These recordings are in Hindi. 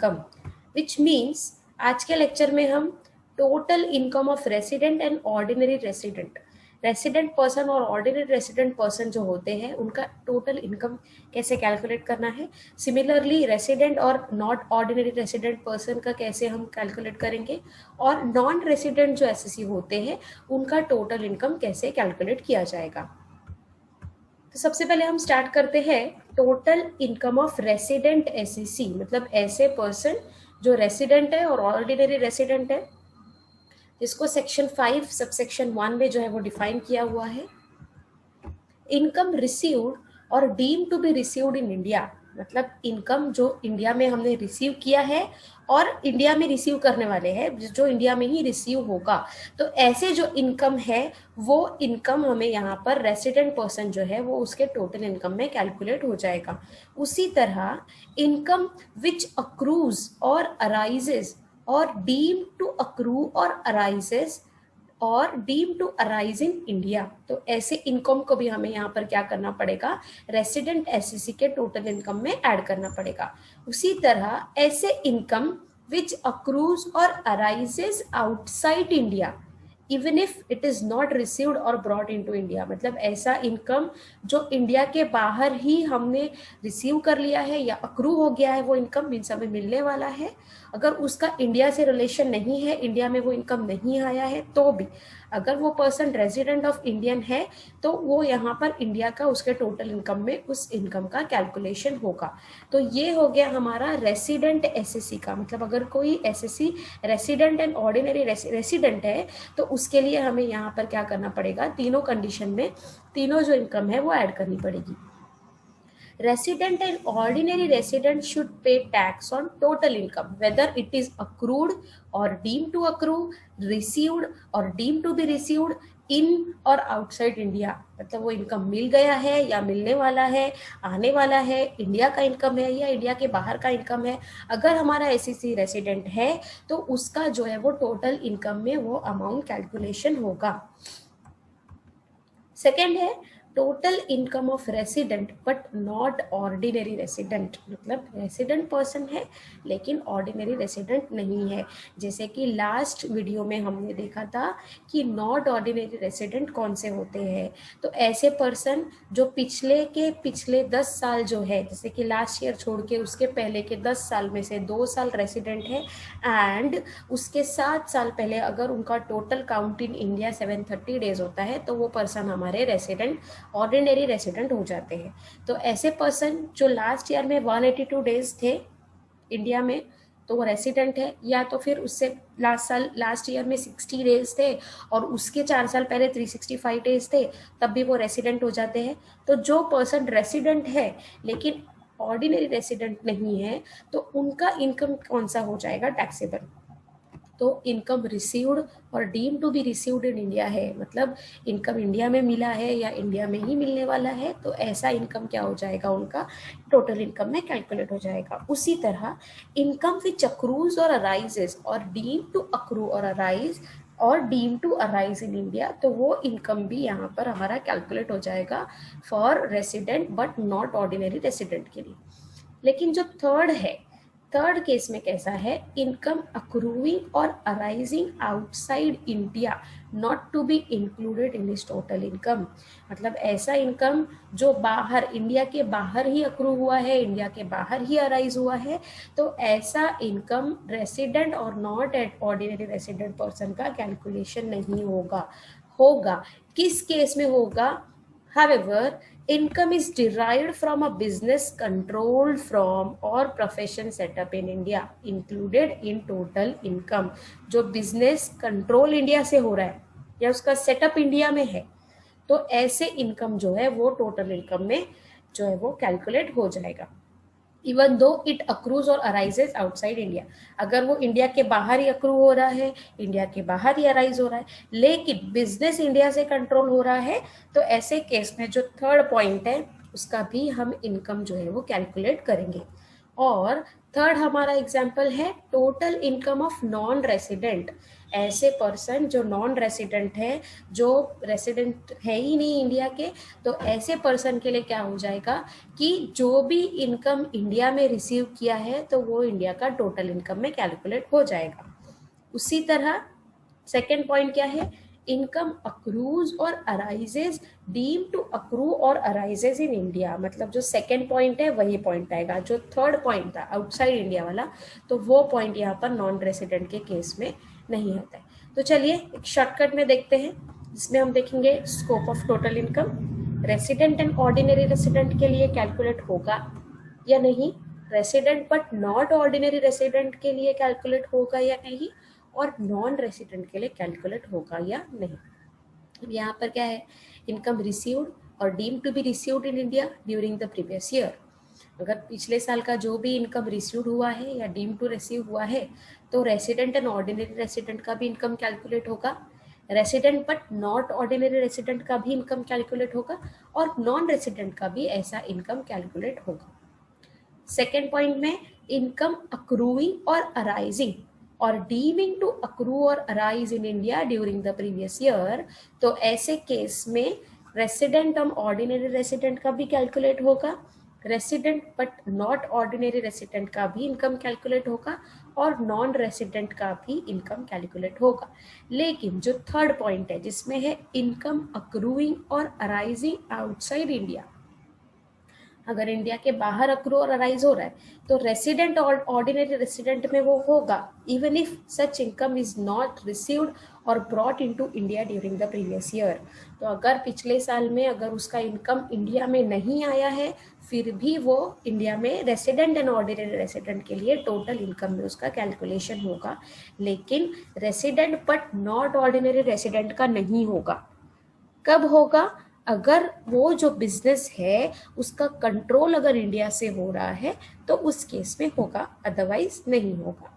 इनकम, विच मीन्स आज के लेक्चर में हम total income of resident and ordinary resident, resident person और ऑर्डिनरी रेसिडेंट पर्सन जो होते हैं उनका टोटल इनकम कैसे कैलकुलेट करना है, सिमिलरली रेसिडेंट और नॉट ऑर्डिनरी रेसिडेंट पर्सन का कैसे हम कैलकुलेट करेंगे, और नॉन रेसिडेंट जो एसएससी होते हैं उनका टोटल इनकम कैसे कैलकुलेट किया जाएगा। तो सबसे पहले हम स्टार्ट करते हैं total income of resident SSC, मतलब ऐसे पर्सन जो रेसिडेंट है और ऑर्डिनरी रेसिडेंट है, जिसको सेक्शन 5 सबसेक्शन 1 में जो है वो डिफाइन किया हुआ है। इनकम रिसीव्ड और deem to be received in India, मतलब इनकम जो इंडिया में हमने रिसीव किया है और इंडिया में रिसीव करने वाले हैं, जो इंडिया में ही रिसीव होगा। तो ऐसे जो इनकम है वो इनकम हमें यहाँ पर रेसिडेंट पर्सन जो है वो उसके टोटल इनकम में कैलकुलेट हो जाएगा। उसी तरह इनकम विच अक्रूज और अराइजेज और डीम टू अक्रू और अराइजेज और deem to arise in India, तो ऐसे इनकम को भी हमें यहाँ पर क्या करना पड़ेगा, रेसिडेंट एसएससी के टोटल इनकम में ऐड करना पड़ेगा। उसी तरह ऐसे इनकम विच अक्रूज और arises outside India even if it is not received और ब्रॉट इनटू इंडिया, मतलब ऐसा इनकम जो इंडिया के बाहर ही हमने रिसीव कर लिया है या अक्रू हो गया है, वो इनकम मीन्स हमें मिलने वाला है, अगर उसका इंडिया से रिलेशन नहीं है, इंडिया में वो इनकम नहीं आया है, तो भी अगर वो पर्सन रेजिडेंट ऑफ इंडियन है तो वो यहाँ पर इंडिया का उसके टोटल इनकम में उस इनकम का कैलकुलेशन होगा। तो ये हो गया हमारा रेसिडेंट एसएससी का, मतलब अगर कोई SSC resident and ordinary resident है तो उसके लिए हमें यहाँ पर क्या करना पड़ेगा, तीनों कंडीशन में तीनों जो इनकम है वो ऐड करनी पड़ेगी। Resident and ordinary resident should pay tax on total income, whether it is accrued or deemed to accrue, received or deemed to be received in और outside India, मतलब वो इनकम मिल गया है या मिलने वाला है, आने वाला है, इंडिया का इनकम है या इंडिया के बाहर का इनकम है। अगर हमारा एसएससी रेसिडेंट है तो उसका जो है वो टोटल इनकम में वो अमाउंट कैलकुलेशन होगा। सेकेंड है total income of resident but not ordinary resident, मतलब रेसिडेंट पर्सन है लेकिन ऑर्डिनरी रेसिडेंट नहीं है। जैसे कि लास्ट वीडियो में हमने देखा था कि नॉट ऑर्डिनरी रेसिडेंट कौन से होते हैं, तो ऐसे पर्सन जो पिछले 10 साल जो है, जैसे कि लास्ट ईयर छोड़ के उसके पहले के 10 साल में से 2 साल रेसिडेंट है एंड उसके 7 साल पहले अगर उनका total count in India 730 days होता है तो वो पर्सन हमारे रेसिडेंट ऑर्डिनरी रेसिडेंट हो जाते हैं। तो ऐसे पर्सन जो लास्ट ईयर में 182 डेज थे इंडिया में तो वो रेसिडेंट है, या तो फिर उससे लास्ट ईयर में 60 डेज थे और उसके 4 साल पहले 365 डेज थे, तब भी वो रेसिडेंट हो जाते हैं। तो जो पर्सन रेसिडेंट है लेकिन ऑर्डिनरी रेसिडेंट नहीं है तो उनका इनकम कौन सा हो जाएगा, टैक्सेबल। तो इनकम रिसीव्ड और deem to be received in India है, मतलब इनकम इंडिया में मिला है या इंडिया में ही मिलने वाला है, तो ऐसा इनकम क्या हो जाएगा, उनका टोटल इनकम में कैलकुलेट हो जाएगा। उसी तरह इनकम विच अक्रूज और अराइजेज और डीम टू अक्रू और अराइज और deem to arise in India, तो वो इनकम भी यहाँ पर हमारा कैलकुलेट हो जाएगा for resident but not ordinary resident के लिए। लेकिन जो थर्ड केस में कैसा है, इनकम अक्रूइंग और arising outside India not to be included in this total income, मतलब ऐसा इनकम जो बाहर इंडिया के बाहर ही अक्रू हुआ है, इंडिया के बाहर ही अराइज हुआ है, तो ऐसा इनकम रेसिडेंट और नॉट ऑर्डिनरी रेसिडेंट पर्सन का कैलकुलेशन नहीं होगा। किस केस में होगा, however income is derived from a business controlled from or profession set up in India included in total income, जो बिजनेस कंट्रोल इंडिया से हो रहा है या उसका सेटअप इंडिया में है, तो ऐसे इनकम जो है वो टोटल इनकम में जो है वो कैलकुलेट हो जाएगा। इवन दो इट अक्रूज और अराइजेज आउटसाइड इंडिया, अगर वो इंडिया के बाहर ही अक्रू हो रहा है, इंडिया के बाहर ही अराइज हो रहा है, लेकिन बिजनेस इंडिया से कंट्रोल हो रहा है, तो ऐसे केस में जो थर्ड पॉइंट है उसका भी हम इनकम जो है वो कैलकुलेट करेंगे। और थर्ड हमारा एग्जाम्पल है total income of non resident, ऐसे पर्सन जो नॉन रेसिडेंट है, जो रेसिडेंट है ही नहीं इंडिया के, तो ऐसे पर्सन के लिए क्या हो जाएगा कि जो भी इनकम इंडिया में रिसीव किया है तो वो इंडिया का टोटल इनकम में कैलकुलेट हो जाएगा। उसी तरह सेकेंड पॉइंट क्या है, इनकम अक्रूज और अराइजेज डीम टू अक्रू और अराइजेज इन इंडिया, मतलब जो सेकेंड पॉइंट है वही पॉइंट आएगा। जो थर्ड पॉइंट था आउटसाइड इंडिया वाला, तो वो पॉइंट यहाँ पर नॉन रेसिडेंट के केस में नहीं आता है। तो चलिए एक शॉर्टकट में देखते हैं, जिसमें हम देखेंगे scope of total income resident and ordinary resident के लिए कैलकुलेट होगा या नहीं, resident but not ordinary resident के लिए कैलकुलेट होगा या नहीं, और नॉन रेसिडेंट के लिए कैलकुलेट होगा या नहीं। यहाँ पर क्या है, इनकम रिसीव्ड और deem to be received in India during the previous year. अगर पिछले साल का जो भी इनकम रिसीव्ड हुआ है या डीम टू रिसीव हुआ है, तो रेसिडेंट एंड ऑर्डिनरी रेसिडेंट का भी इनकम कैलकुलेट होगा, resident but not ordinary resident का भी इनकम कैलकुलेट होगा, और नॉन रेसिडेंट का भी ऐसा इनकम कैलकुलेट होगा। सेकेंड पॉइंट में इनकम अक्रूइंग और अराइजिंग और डीमिंग टू अक्रू और arise in India during the previous year, तो ऐसे केस में रेसिडेंट और ऑर्डिनरी रेसिडेंट का भी कैलकुलेट होगा, resident but not ordinary resident का भी इनकम कैलकुलेट होगा, और नॉन रेसिडेंट का भी इनकम कैलकुलेट होगा। लेकिन जो थर्ड पॉइंट है जिसमें है इनकम अक्रूइंग और अराइजिंग आउटसाइड इंडिया, अगर इंडिया के बाहर अक्रू और अराइज हो रहा है तो रेसिडेंट और ऑर्डिनरी रेसिडेंट में वो होगा, even if such income is not received और brought into India during the previous year. तो अगर पिछले साल में अगर उसका इनकम इंडिया में नहीं आया है, फिर भी वो इंडिया में रेसिडेंट एंड ऑर्डिनरी रेसिडेंट के लिए टोटल इनकम में उसका कैलकुलेशन होगा, लेकिन resident but not ordinary resident का नहीं होगा। कब होगा, अगर वो जो बिजनेस है उसका कंट्रोल अगर इंडिया से हो रहा है तो उस केस में होगा, अदरवाइज नहीं होगा।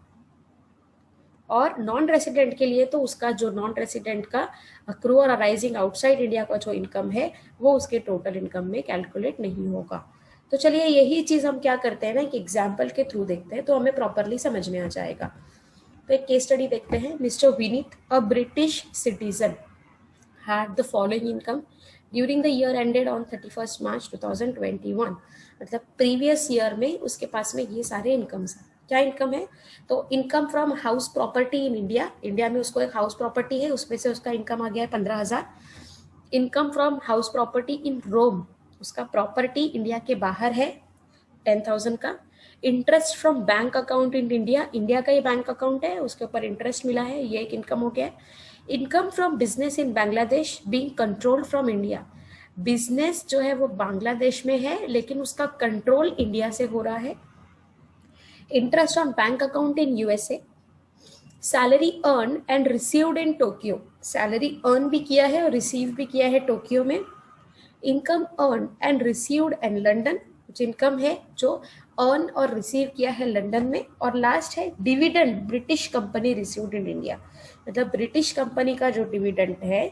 और नॉन रेसिडेंट के लिए तो उसका जो नॉन रेसिडेंट का अक्रू और अराइजिंग आउटसाइड इंडिया का जो इनकम है वो उसके टोटल इनकम में कैलकुलेट नहीं होगा। तो चलिए यही चीज हम क्या करते हैं ना कि एग्जाम्पल के थ्रू देखते हैं तो हमें प्रॉपरली समझ में आ जाएगा। तो एक केस स्टडी देखते हैं। Mister Vineet, a British citizen, had the following income during the year ended on 31st March 2021। मतलब प्रीवियस ईयर में उसके पास में ये सारे इनकम्स हैं। क्या इनकम है, तो income from house property in India, India में उसको एक हाउस प्रॉपर्टी है, उसमें से उसका इनकम आ गया है 15,000। Income from house property in Rome, उसका प्रॉपर्टी इंडिया के बाहर है 10,000 का। Interest from bank account in India, India का ये बैंक अकाउंट है, उसके ऊपर इंटरेस्ट मिला है, ये एक इनकम हो गया है। Income from business in Bangladesh being controlled from India, business जो है वो बांग्लादेश में है लेकिन उसका कंट्रोल इंडिया से हो रहा है। Interest on bank account in USA. Salary earn and received in Tokyo, salary earn भी किया है और रिसीव भी किया है टोक्यो में। Income earn and received in London, कुछ इनकम है जो अर्न और रिसीव किया है लंदन में। और लास्ट है dividend British company received in India, मतलब ब्रिटिश कंपनी का जो डिविडेंड है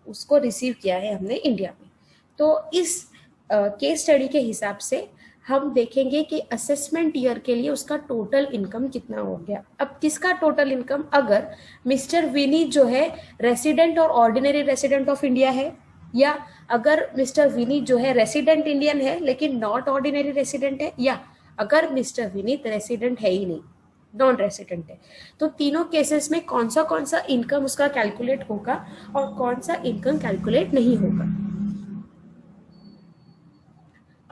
उसको रिसीव किया है हमने इंडिया में। तो इस केस स्टडी के हिसाब से हम देखेंगे कि असेसमेंट ईयर के लिए उसका टोटल इनकम कितना हो गया। अब किसका टोटल इनकम, अगर मिस्टर विनीत जो है रेसिडेंट और ऑर्डिनरी रेसिडेंट ऑफ इंडिया है, या अगर मिस्टर विनीत जो है रेसिडेंट इंडियन है लेकिन नॉट ऑर्डिनरी रेसिडेंट है, या अगर मिस्टर विनीत रेसिडेंट है ही नहीं, नॉन रेसिडेंट है, तो तीनों केसेस में कौन सा इनकम उसका कैलकुलेट होगा और कौन सा इनकम कैलकुलेट नहीं होगा।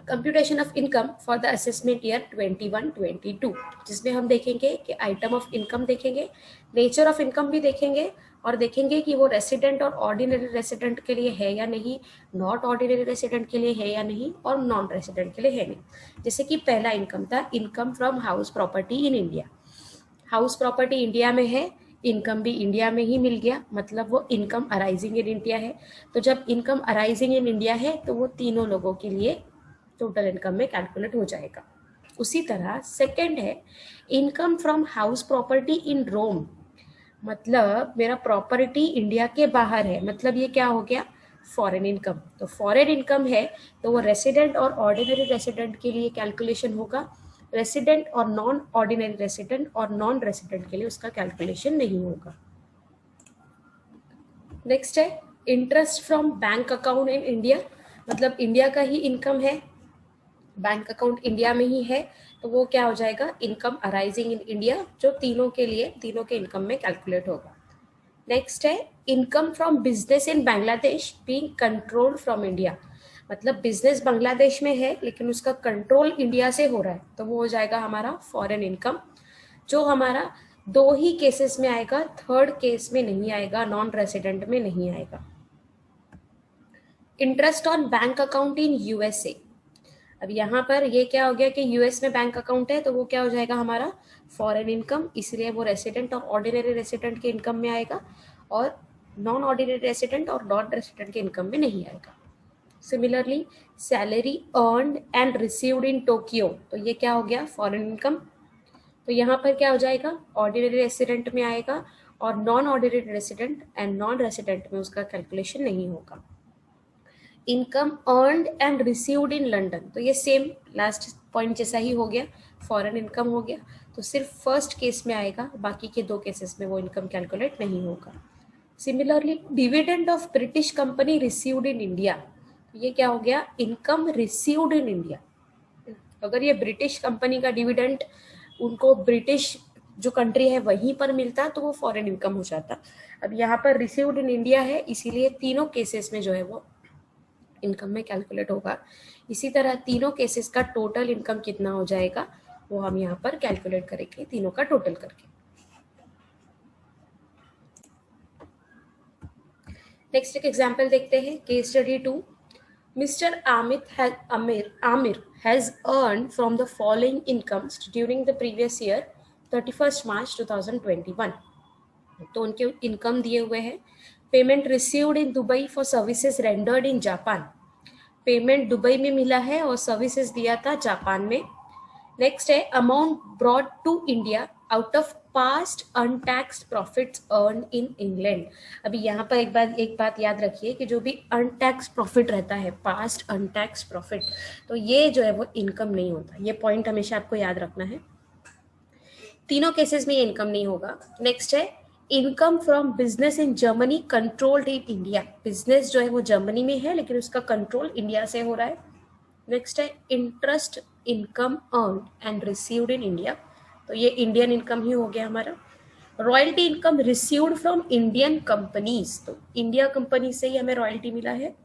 Computation of income for the assessment year 21-22, जिसमें हम देखेंगे कि आइटम ऑफ इनकम देखेंगे, नेचर ऑफ इनकम भी देखेंगे, और देखेंगे कि वो रेसिडेंट और ऑर्डिनरी रेसिडेंट के लिए है या नहीं, नॉट ऑर्डिनरी रेसिडेंट के लिए है या नहीं, और नॉन रेसिडेंट के लिए है नहीं। जैसे कि पहला इनकम था income from house property in India, house property India में है, इनकम भी इंडिया में ही मिल गया, मतलब वो इनकम अराइजिंग इन इंडिया है। तो जब इनकम अराइजिंग इन इंडिया है तो वो तीनों लोगों के लिए टोटल इनकम में कैलकुलेट हो जाएगा। उसी तरह सेकंड है income from house property in Rome, मतलब मेरा प्रॉपर्टी इंडिया के बाहर है, मतलब ये क्या हो गया, फॉरेन इनकम। तो फॉरेन इनकम है तो वो रेसिडेंट और ऑर्डिनरी रेसिडेंट के लिए कैलकुलेशन होगा, रेसिडेंट और नॉन ऑर्डिनरी रेसिडेंट और नॉन रेसिडेंट के लिए उसका कैलकुलेशन नहीं होगा। नेक्स्ट है interest from bank account in India, मतलब इंडिया का ही इनकम है, बैंक अकाउंट इंडिया में ही है, तो वो क्या हो जाएगा, इनकम अराइजिंग इन इंडिया, जो तीनों के लिए तीनों के इनकम में कैलकुलेट होगा। नेक्स्ट है income from business in Bangladesh being controlled from India, मतलब बिजनेस बांग्लादेश में है लेकिन उसका कंट्रोल इंडिया से हो रहा है, तो वो हो जाएगा हमारा फॉरेन इनकम, जो हमारा दो ही केसेस में आएगा, थर्ड केस में नहीं आएगा, नॉन रेसिडेंट में नहीं आएगा। Interest on bank account in USA, अब यहाँ पर ये क्या हो गया कि यूएस में बैंक अकाउंट है, तो वो क्या हो जाएगा हमारा फॉरेन इनकम, इसलिए वो रेसिडेंट और ऑर्डिनरी रेसिडेंट के इनकम में आएगा और नॉन ऑर्डिनरी रेसिडेंट और नॉन रेसिडेंट के इनकम में नहीं आएगा। Similarly salary earned and received in Tokyo, तो ये क्या हो गया फॉरेन इनकम, तो यहाँ पर क्या हो जाएगा ऑर्डिनरी रेसिडेंट में आएगा और non ordinary resident and non resident में उसका कैलकुलेशन नहीं होगा। Income earned and received in London, तो ये सेम लास्ट पॉइंट जैसा ही हो गया, फॉरेन इनकम हो गया, तो सिर्फ फर्स्ट केस में आएगा, बाकी के दो केसेस में वो इनकम कैलकुलेट नहीं होगा। Similarly dividend of British company received in India, ये क्या हो गया इनकम रिसीव्ड इन इंडिया, अगर ये ब्रिटिश कंपनी का डिविडेंड उनको ब्रिटिश जो कंट्री है वहीं पर मिलता तो वो फॉरेन इनकम हो जाता, अब यहाँ पर रिसीव्ड इन इंडिया है, इसीलिए तीनों केसेस में जो है वो इनकम में कैलकुलेट होगा। इसी तरह तीनों केसेस का टोटल इनकम कितना हो जाएगा वो हम यहाँ पर कैलकुलेट करेंगे तीनों का टोटल करके। नेक्स्ट एक एग्जांपल देखते हैं, case study 2। Mister Aamir has earned from the following incomes during the previous year 31 मार्च 2021, तो उनके इनकम दिए हुए हैं। Payment received in Dubai for services rendered in Japan, payment Dubai में मिला है और सर्विसेज दिया था जापान में। नेक्स्ट है amount brought to India out of past untaxed profits earn in England, अभी यहाँ पर एक बात याद रखिए कि जो भी अनटैक्स प्रॉफिट रहता है, पास्ट अनटैक्स प्रॉफिट, तो ये जो है वो इनकम नहीं होता, ये पॉइंट हमेशा आपको याद रखना है, तीनों केसेस में ये इनकम नहीं होगा। नेक्स्ट है income from business in Germany controlled in India, business जो है वो जर्मनी में है लेकिन उसका कंट्रोल इंडिया से हो रहा है। नेक्स्ट है interest income earn and received in India, तो ये इंडियन इनकम ही हो गया हमारा। Royalty income received from Indian companies, तो इंडिया कंपनी से ही हमें रॉयल्टी मिला है।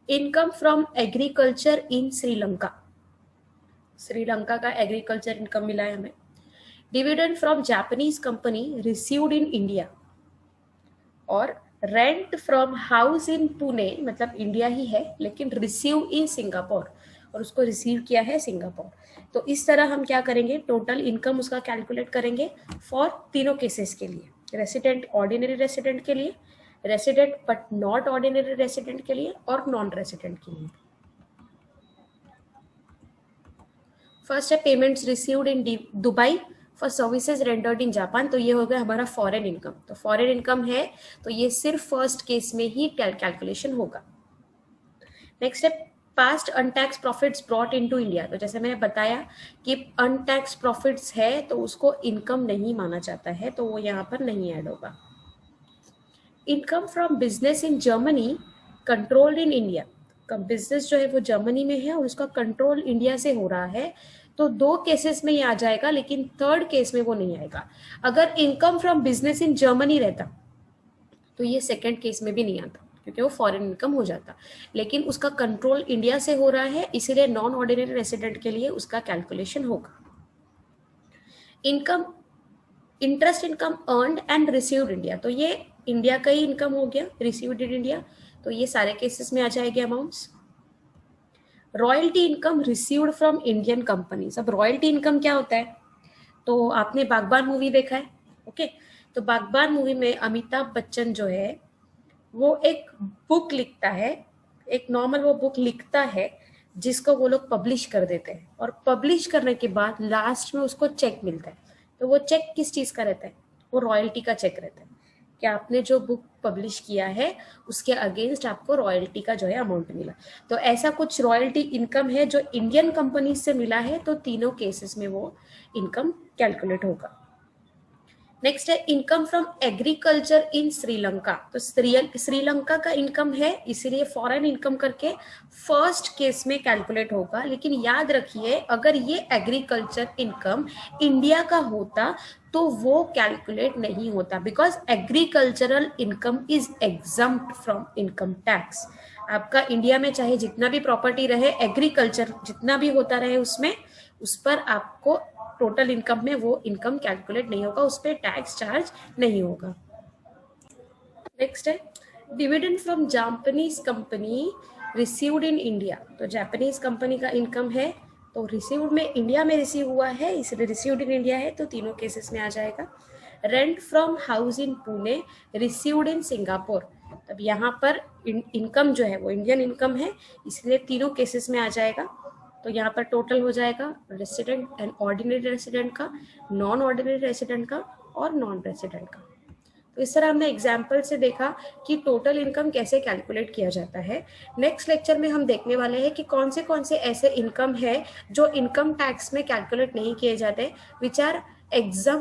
Income from agriculture in Sri Lanka, Sri Lanka का एग्रीकल्चर इनकम मिला है हमें। Dividend from Japanese company received in India, और rent from house in Pune, मतलब इंडिया ही है लेकिन रिसीव इन सिंगापुर, और उसको रिसीव किया है सिंगापुर। तो इस तरह हम क्या करेंगे, टोटल इनकम उसका कैलकुलेट करेंगे फॉर तीनों केसेस के लिए, रेसिडेंट ऑर्डिनरी रेसिडेंट के लिए, resident but not ordinary resident के लिए, और नॉन रेसिडेंट के लिए। फर्स्ट है payments received in Dubai for services rendered in Japan, तो ये हो गया हमारा फॉरेन इनकम, तो फॉरेन इनकम है तो ये सिर्फ फर्स्ट केस में ही कैलकुलेशन होगा। नेक्स्ट है past untaxed profits brought into India, तो जैसे मैंने बताया कि अनटैक्स प्रॉफिट्स है तो उसको इनकम नहीं माना जाता है, तो वो यहाँ पर नहीं ऐड होगा। Income from business in Germany controlled in India, business जो है वो जर्मनी में है और उसका कंट्रोल इंडिया से हो रहा है, तो दो केसेस में ये आ जाएगा लेकिन थर्ड केस में वो नहीं आएगा। अगर income from business in Germany रहता तो ये सेकंड केस में भी नहीं आता क्योंकि वो फॉरेन इनकम हो जाता, लेकिन उसका कंट्रोल इंडिया से हो रहा है इसीलिए नॉन ऑर्डिनरी रेसिडेंट के लिए उसका कैलकुलेशन होगा। Income interest income earned and received India, तो ये इंडिया का ही इनकम हो गया, रिसीव्ड इन इंडिया, तो ये सारे केसेस में आ जाएंगे amounts. Royalty income received from Indian companies, अब रॉयल्टी इनकम क्या होता है, तो आपने बागबान मूवी देखा है, ओके, तो बागबान मूवी में अमिताभ बच्चन जो है वो एक बुक लिखता है, एक नॉर्मल वो बुक लिखता है जिसको वो लोग पब्लिश कर देते हैं, और पब्लिश करने के बाद लास्ट में उसको चेक मिलता है, तो वो चेक किस चीज का रहता है, वो रॉयल्टी का चेक रहता है। कि आपने जो बुक पब्लिश किया है उसके अगेंस्ट आपको रॉयल्टी का जो है अमाउंट मिला। तो ऐसा कुछ रॉयल्टी इनकम है जो इंडियन कंपनी से मिला है, तो तीनों केसेस में वो इनकम कैलकुलेट होगा। नेक्स्ट है income from agriculture in Sri Lanka. तो श्रीलंका का इनकम है, इसीलिए फॉरेन इनकम करके फर्स्ट केस में कैलकुलेट होगा। लेकिन याद रखिए अगर ये एग्रीकल्चर इनकम इंडिया का होता तो वो कैलकुलेट नहीं होता, because agricultural income is exempt from income tax. आपका इंडिया में चाहे जितना भी प्रॉपर्टी रहे, एग्रीकल्चर जितना भी होता रहे उसमें, उस पर आपको टोटल इनकम में वो इनकम कैलकुलेट नहीं होगा, उस पर टैक्स चार्ज नहीं होगा। नेक्स्ट है dividend from Japanese company received in India. तो जापानीज कंपनी का इनकम है, तो रिसीव्ड में इंडिया में रिसीव हुआ है, इसलिए रिसीव्ड इन इंडिया है, तो तीनों केसेस में आ जाएगा। Rent from house in Pune received in Singapore. तब यहाँ पर इनकम जो है वो इंडियन इनकम है, इसलिए तीनों केसेस में आ जाएगा। तो यहाँ पर टोटल हो जाएगा रेसिडेंट एंड ऑर्डिनरी रेसिडेंट का, नॉन ऑर्डिनरी रेसिडेंट का और नॉन रेसिडेंट का। तो इस तरह हमने एग्जाम्पल से देखा कि टोटल इनकम कैसे कैलकुलेट किया जाता है। नेक्स्ट लेक्चर में हम देखने वाले हैं कि कौन से ऐसे इनकम है जो इनकम टैक्स में कैलकुलेट नहीं किए जाते, विच आर एग्जाम